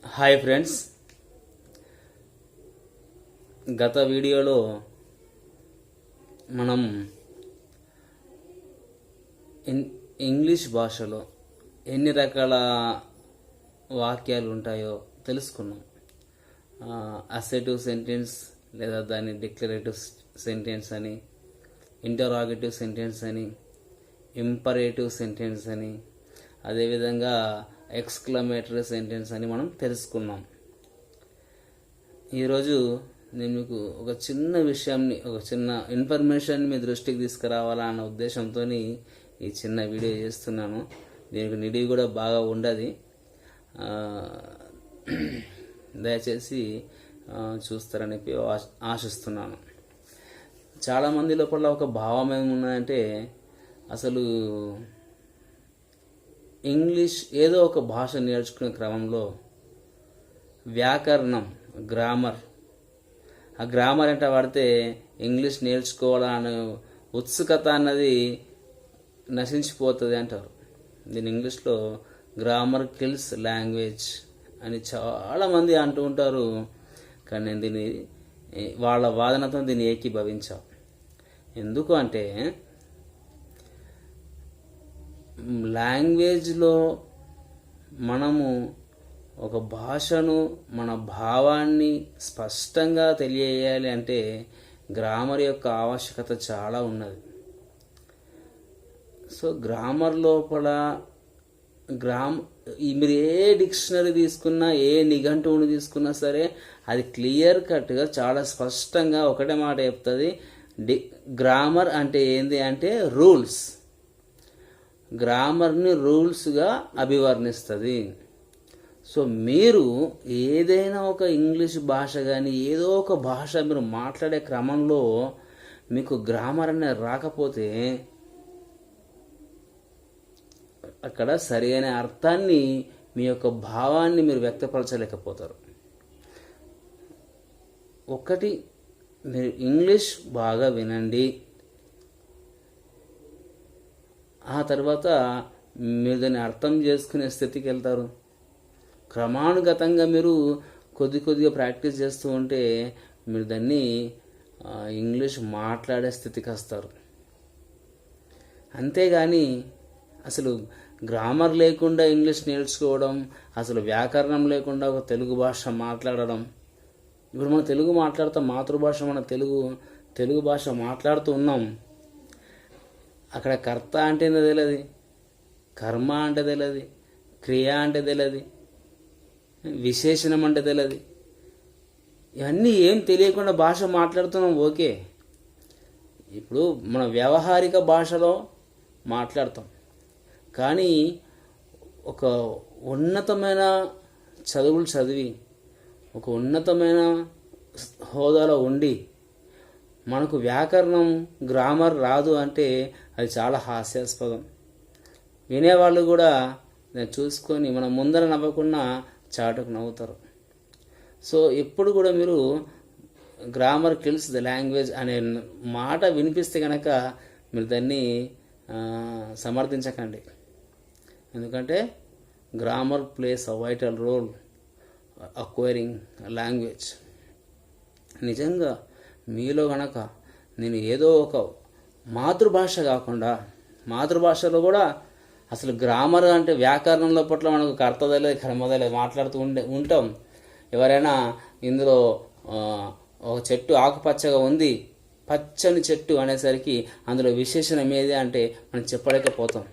Hi friends, గత వీడియోలో మనం ఇంగ్లీష్ భాషలో ఎన్ని రకాల వాక్యాలు ఉంటాయో తెలుసుకున్నాం. అసెటివ్ సెంటెన్స్ లేదా దాన్ని డిక్లరేటివ్ సెంటెన్స్ అని, ఇంటరాగేటివ్ సెంటెన్స్ అని, ఇంపరేటివ్ సెంటెన్స్ అని, అదేవిధంగా ఎక్స్క్లమేటరీ సెంటెన్స్ అని మనం తెలుసుకున్నాం. ఈరోజు నేను మీకు ఒక చిన్న విషయాన్ని, ఒక చిన్న ఇన్ఫర్మేషన్ మీ దృష్టికి తీసుకురావాలా అన్న ఉద్దేశంతో ఈ చిన్న వీడియో చేస్తున్నాను. దీనికి నిడివి కూడా బాగా ఉండదు, దయచేసి చూస్తారని ఆశిస్తున్నాను. చాలామంది లోపల ఒక భావం ఏమున్నదంటే, అసలు ఇంగ్లీష్ ఏదో ఒక భాష నేర్చుకునే క్రమంలో వ్యాకరణం, గ్రామర్, ఆ గ్రామర్ అంటే పడితే ఇంగ్లీష్ నేర్చుకోవాలనే ఉత్సుకత అన్నది నశించిపోతుంది అంటారు. దీని ఇంగ్లీష్లో గ్రామర్ కిల్స్ లాంగ్వేజ్ అని చాలామంది అంటూ ఉంటారు. కానీ నేను దీన్ని వాళ్ళ వాదనతో దీన్ని ఏకీభవించా. ఎందుకు అంటే, లాంగ్వేజ్లో మనము ఒక భాషను, మన భావాన్ని స్పష్టంగా తెలియజేయాలి అంటే గ్రామర్ యొక్క ఆవశ్యకత చాలా ఉన్నది. సో గ్రామర్ లోపల మీరు ఏ డిక్షనరీ తీసుకున్నా, ఏ నిఘంటువుని తీసుకున్నా సరే, అది క్లియర్ కట్గా చాలా స్పష్టంగా ఒకటే మాట చెప్తుంది. గ్రామర్ అంటే ఏంది అంటే రూల్స్. గ్రామర్ని రూల్స్గా అభివర్ణిస్తుంది. సో మీరు ఏదైనా ఒక ఇంగ్లీష్ భాష కానీ ఏదో ఒక భాష మీరు మాట్లాడే క్రమంలో మీకు గ్రామర్ అనేది రాకపోతే అక్కడ సరైన అర్థాన్ని, మీ యొక్క భావాన్ని మీరు వ్యక్తపరచలేకపోతారు. ఒకటి, మీరు ఇంగ్లీష్ బాగా వినండి, ఆ తర్వాత మీరు దాన్ని అర్థం చేసుకునే స్థితికి వెళ్తారు. క్రమానుగతంగా మీరు కొద్దిగా ప్రాక్టీస్ చేస్తూ ఉంటే మీరు దాన్ని ఇంగ్లీష్ మాట్లాడే స్థితికి వస్తారు. అంతేగాని అసలు గ్రామర్ లేకుండా ఇంగ్లీష్ నేర్చుకోవడం, అసలు వ్యాకరణం లేకుండా ఒక తెలుగు భాష మాట్లాడడం. ఇప్పుడు మనం తెలుగు మాట్లాడుతాం, మాతృభాష మన తెలుగు భాష మాట్లాడుతూ ఉన్నాం. అక్కడ కర్త అంటే తెలియదు, కర్మ అంటే తెలియదు, క్రియ అంటే తెలియదు, విశేషణం అంటే తెలియదు. ఇవన్నీ ఏం తెలియకుండా భాష మాట్లాడుతున్నాం. ఓకే, ఇప్పుడు మన వ్యవహారిక భాషలో మాట్లాడతాం, కానీ ఒక ఉన్నతమైన చదువులు చదివి, ఒక ఉన్నతమైన హోదాలో ఉండి మనకు వ్యాకరణం, గ్రామర్ రాదు అంటే అది చాలా హాస్యాస్పదం. వినేవాళ్ళు కూడా చూసుకొని మనం ముందర నవ్వకుండా చాటుకు నవ్వుతారు. సో ఎప్పుడు కూడా మీరు గ్రామర్ కిల్స్ ద లాంగ్వేజ్ అనే మాట వినిపిస్తే కనుక మీరు దాన్ని సమర్థించకండి. ఎందుకంటే grammar plays a vital role acquiring language. నిజంగా మీలో గనక నేను ఏదో ఒక మాతృభాష కాకుండా, మాతృభాషలో కూడా అసలు గ్రామర్ అంటే వ్యాకరణంలో పట్ల మనకు కర్తదలే కర్మదలే మాట్లాడుతూ ఉంటాం. ఎవరైనా ఇందులో ఒక చెట్టు ఆకుపచ్చగా ఉంది, పచ్చని చెట్టు అనేసరికి అందులో విశేషణం ఏది అంటే మనం చెప్పలేకపోతాం.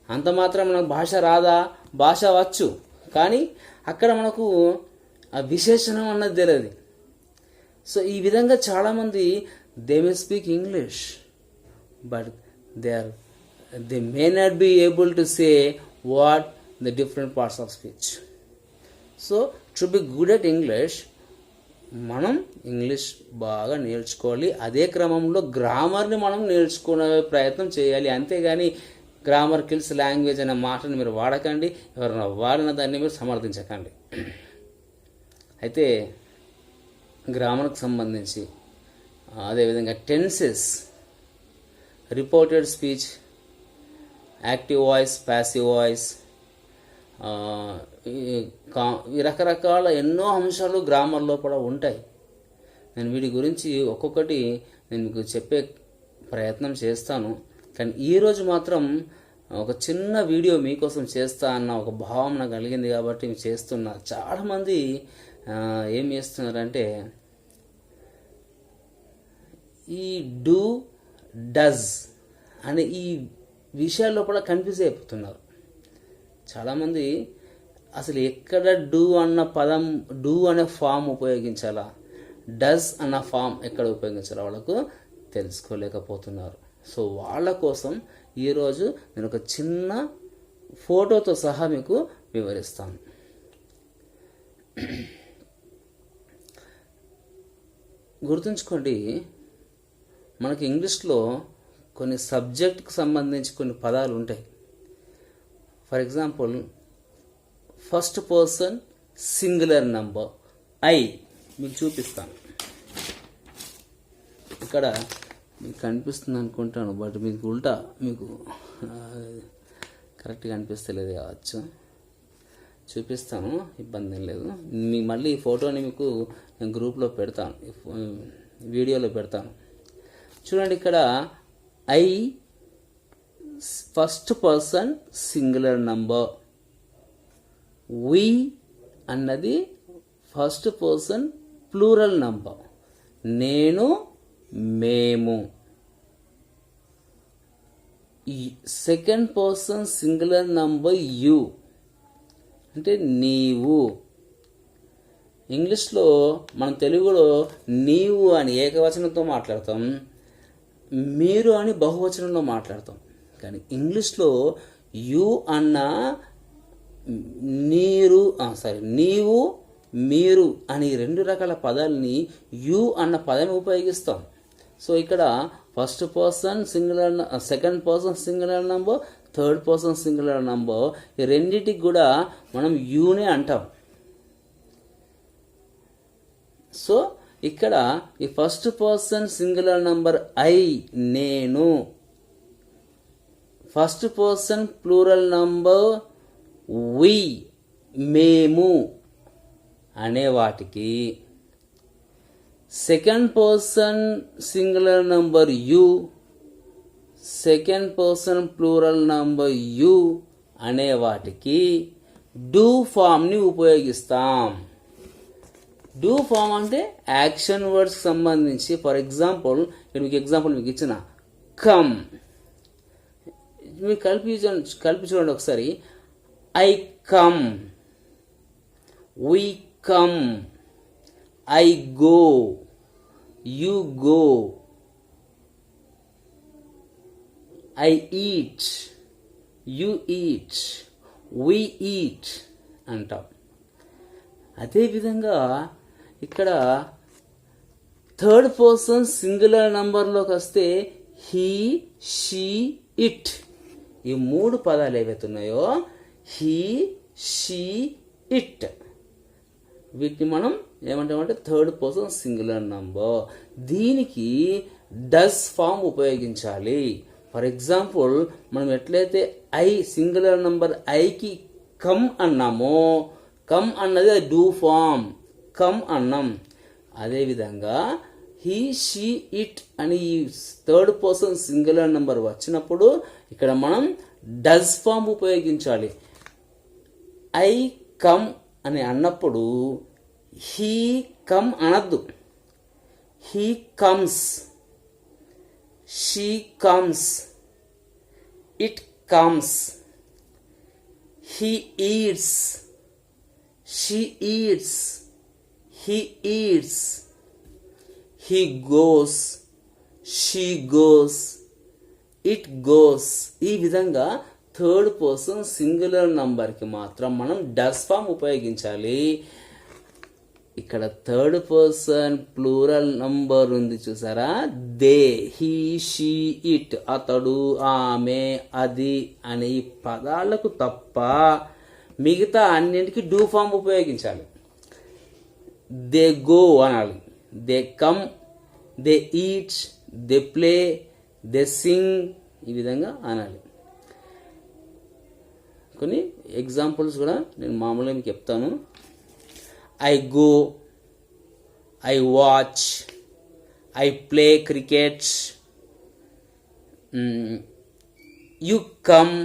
అంత మాత్రం మనకు భాష రాదా? భాష వచ్చు, కానీ అక్కడ మనకు ఆ విశేషణం అన్నది తెలియదు. సో ఈ విధంగా చాలామంది they may speak English, but they may not be able to say what the different parts of speech. So to be good at English, మనం ఇంగ్లీష్ బాగా నేర్చుకోవాలి. అదే క్రమంలో గ్రామర్ని మనం నేర్చుకునే ప్రయత్నం చేయాలి. అంతేగాని గ్రామర్ కిల్స్ లాంగ్వేజ్ అనే మాటను మీరు వాడకండి. ఎవరైనా వాడిన దాన్ని మీరు సమర్థించకండి. అయితే గ్రామర్కి సంబంధించి అదేవిధంగా tenses, reported speech, active voice, passive voice, ఈ రకరకాల ఎన్నో అంశాలు గ్రామర్ లోపల ఉంటాయి. నేను వీటి గురించి ఒక్కొక్కటి నేను మీకు చెప్పే ప్రయత్నం చేస్తాను. కానీ ఈరోజు మాత్రం ఒక చిన్న వీడియో మీకోసం చేస్తా అన్న ఒక భావన కలిగింది కాబట్టి చేస్తున్నా. చాలామంది ఏం చేస్తున్నారంటే ఈ డూ డజ్ అనే ఈ విషయాల్లో కూడా కన్ఫ్యూజ్ అయిపోతున్నారు. చాలామంది అసలు ఎక్కడ డూ అన్న పదం, డూ అనే ఫామ్ ఉపయోగించాలా, డస్ అన్న ఫామ్ ఎక్కడ ఉపయోగించాలా వాళ్ళకు తెలుసుకోలేకపోతున్నారు. సో వాళ్ళ కోసం ఈరోజు నేను ఒక చిన్న ఫోటోతో సహా మీకు వివరిస్తాను. గుర్తుంచుకోండి, మనకి ఇంగ్లీష్లో కొన్ని సబ్జెక్ట్కి సంబంధించి కొన్ని పదాలు ఉంటాయి. For example, first person singular number I మీకు చూపిస్తాను. ఇక్కడ మీకు కనిపిస్తుంది అనుకుంటాను, బట్ మీకు ఉల్టా మీకు కరెక్ట్గా అనిపిస్తలేదు కావచ్చు. చూపిస్తాను, ఇబ్బంది ఏం లేదు. మీకు మళ్ళీ ఈ ఫోటోని మీకు నేను గ్రూప్లో పెడతాను, వీడియోలో పెడతాను. చూడండి, ఇక్కడ I first person singular number, we అన్నది ఫస్ట్ పర్సన్ ప్లూరల్ నంబర్, నేను మేము. Second person singular number you అంటే నీవు. ఇంగ్లీష్లో మనం తెలుగులో నీవు అని ఏకవచనంతో మాట్లాడతాం, మీరు అని బహువచనంలో మాట్లాడతాం. కానీ ఇంగ్లీష్లో యు అన్న నీవు మీరు అని రెండు రకాల పదాలని యు అన్న పదాన్ని ఉపయోగిస్తాం. సో ఇక్కడ first person singular, second person singular number, third person singular number, ఈ రెండింటికి కూడా మనం యూనే అంటాం. సో ఇక్కడ ఈ first person singular number I నేను, first person plural number we మేము అనే వాటికి, second person singular number you, second person plural number you అనే వాటికి డూ ఫామ్ని ఉపయోగిస్తాం. డూ ఫామ్ అంటే యాక్షన్ వర్డ్స్కి సంబంధించి. ఫర్ ఎగ్జాంపుల్, మీకు ఎగ్జాంపుల్ మీకు ఇచ్చిన కమ్, మీరు కలిపి చూడండి ఒకసారి. I come, we come, I go, you go, I eat, you eat, we eat అంటాం. అదేవిధంగా ఇక్కడ థర్డ్ పర్సన్ సింగులర్ నంబర్లోకి వస్తే హీ, షీ, ఇట్, ఈ మూడు పదాలు ఏవైతే ఉన్నాయో హీ, షీ, ఇట్, వీటిని మనం ఏమంటామంటే థర్డ్ పర్సన్ సింగులర్ నంబర్. దీనికి డస్ ఫామ్ ఉపయోగించాలి. ఫర్ ఎగ్జాంపుల్, మనం ఎట్లయితే ఐ సింగులర్ నంబర్ ఐకి కమ్ అన్నామో, కమ్ అన్నది డూ ఫామ్, కమ్ అన్నాం. అదేవిధంగా హీ, షీ, ఇట్ అని ఈ థర్డ్ పర్సన్ సింగులర్ నంబర్ వచ్చినప్పుడు ఇక్కడ మనం డస్ ఫామ్ ఉపయోగించాలి. ఐ కమ్ అని అన్నప్పుడు హీ కమ్ అనద్దు, he comes, she comes, it comes, he eats, she eats, he eats, he goes, she goes, it goes. ఈ విధంగా థర్డ్ పర్సన్ సింగులర్ నంబర్కి మాత్రం మనం డస్ ఫామ్ ఉపయోగించాలి. ఇక్కడ థర్డ్ పర్సన్ ప్లూరల్ నంబర్ ఉంది చూసారా, దే, హీ, షీ, ఇట్, అతడు, ఆమె, అది అనే ఈ పదాలకు తప్ప మిగతా అన్నింటికి డూ ఫామ్ ఉపయోగించాలి. దే గో అనాలి, they come, they eat, they play, they Singh, ఈ విధంగా అనాలి. కొన్ని ఎగ్జాంపుల్స్ కూడా నేను మామూలుగా మీకు చెప్తాను. I go, I watch, I play cricket, you come,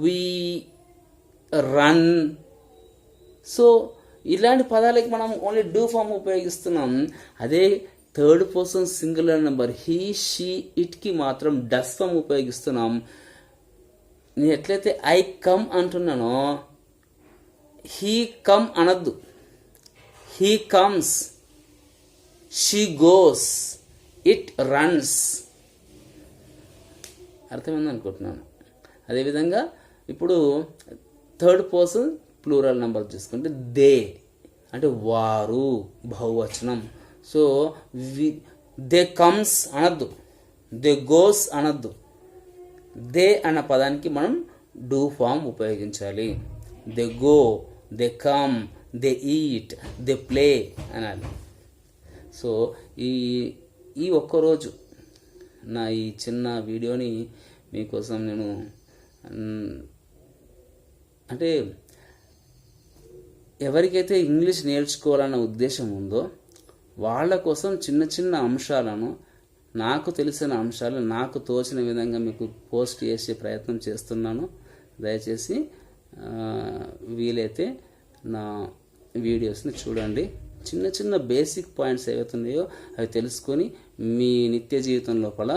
we run. So ఇలాంటి పదాలకి మనం ఓన్లీ డూ ఫామ్ ఉపయోగిస్తున్నాం. అదే third person singular number he, she, ఇట్కి మాత్రం డస్ ఫామ్ ఉపయోగిస్తున్నాం. నేను ఎట్లయితే ఐ కమ్ అంటున్నానో హీ కమ్ అనద్దు, he comes, she goes, it runs. అర్థమైంది అనుకుంటున్నాను. అదేవిధంగా ఇప్పుడు థర్డ్ పర్సన్ ప్లూరల్ నెంబర్ చూసుకుంటే దే అంటే వారు, బహువచనం. సో దే కమ్స్ అనద్దు, దే గోస్ అనద్దు. దే అన్న పదానికి మనం డూ ఫామ్ ఉపయోగించాలి. They go, they come, they eat, they play అనాలి. సో ఈ ఒక్కరోజు నా ఈ చిన్న వీడియోని మీకోసం నేను అంటే ఎవరికైతే ఇంగ్లీష్ నేర్చుకోవాలన్న ఉద్దేశం ఉందో వాళ్ళ కోసం చిన్న చిన్న అంశాలను, నాకు తెలిసిన అంశాలు నాకు తోచిన విధంగా మీకు పోస్ట్ చేసే ప్రయత్నం చేస్తున్నాను. దయచేసి వీలైతే నా వీడియోస్ని చూడండి. చిన్న చిన్న బేసిక్ పాయింట్స్ ఏవైతున్నాయో అవి తెలుసుకొని మీ నిత్య జీవితం లోపల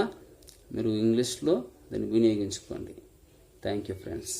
మీరు ఇంగ్లీష్లో దాన్ని వినియోగించుకోండి. Thank you friends.